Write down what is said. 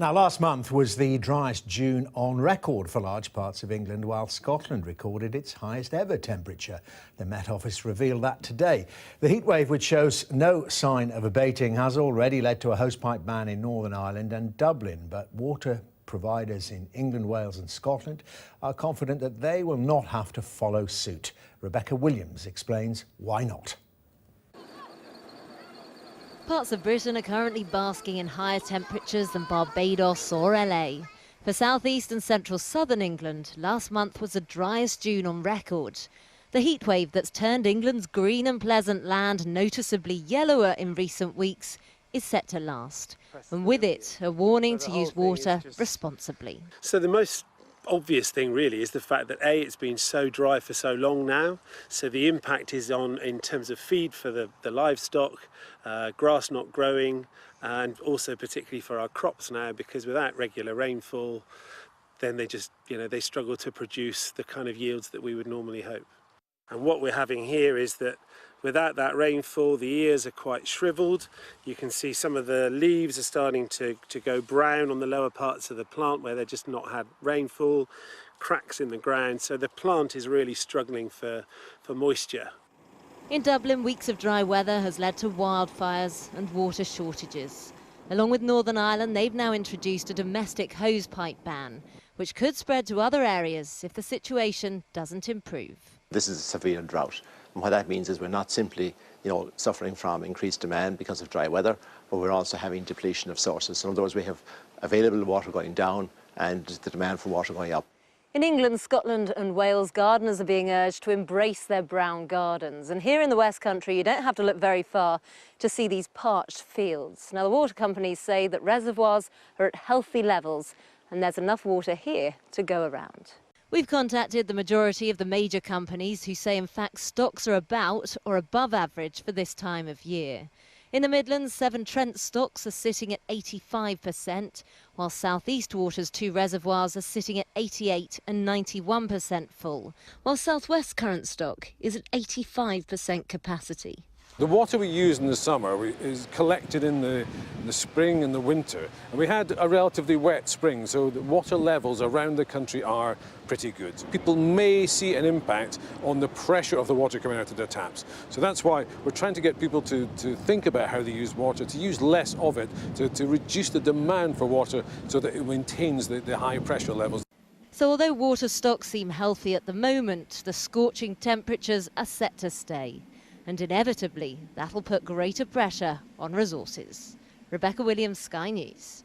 Now, last month was the driest June on record for large parts of England, while Scotland recorded its highest ever temperature. The Met Office revealed that today. The heatwave, which shows no sign of abating, has already led to a hosepipe ban in Northern Ireland and Dublin, but water providers in England, Wales and Scotland are confident that they will not have to follow suit. Rebecca Williams explains why not. Parts of Britain are currently basking in higher temperatures than Barbados or LA. For southeast and central southern England, last month was the driest June on record. The heatwave that's turned England's green and pleasant land noticeably yellower in recent weeks is set to last. And with it, a warning to use water responsibly. So the most obvious thing really is the fact that it's been so dry for so long now, so the impact is on in terms of feed for the livestock, grass not growing, and also particularly for our crops now, because without regular rainfall then they struggle to produce the kind of yields that we would normally hope. And what we're having here is that without that rainfall, the ears are quite shriveled. You can see some of the leaves are starting to go brown on the lower parts of the plant where they've just not had rainfall, cracks in the ground. So the plant is really struggling for moisture. In Dublin, weeks of dry weather has led to wildfires and water shortages. Along with Northern Ireland, they've now introduced a domestic hosepipe ban, which could spread to other areas if the situation doesn't improve. This is a severe drought, and what that means is we're not simply, suffering from increased demand because of dry weather, but we're also having depletion of sources. So in other words, we have available water going down and the demand for water going up. In England, Scotland and Wales, gardeners are being urged to embrace their brown gardens. And here in the West Country, you don't have to look very far to see these parched fields. Now, the water companies say that reservoirs are at healthy levels and there's enough water here to go around. We've contacted the majority of the major companies who say, in fact, stocks are about or above average for this time of year. In the Midlands, Severn Trent stocks are sitting at 85%, while South East Water's two reservoirs are sitting at 88 and 91% full, while South West current stock is at 85% capacity. The water we use in the summer is collected in the spring and the winter. And we had a relatively wet spring, so the water levels around the country are pretty good. People may see an impact on the pressure of the water coming out of their taps. So that's why we're trying to get people to think about how they use water, to use less of it, to reduce the demand for water so that it maintains the high pressure levels. So although water stocks seem healthy at the moment, the scorching temperatures are set to stay. And inevitably, that'll put greater pressure on resources. Rebecca Williams, Sky News.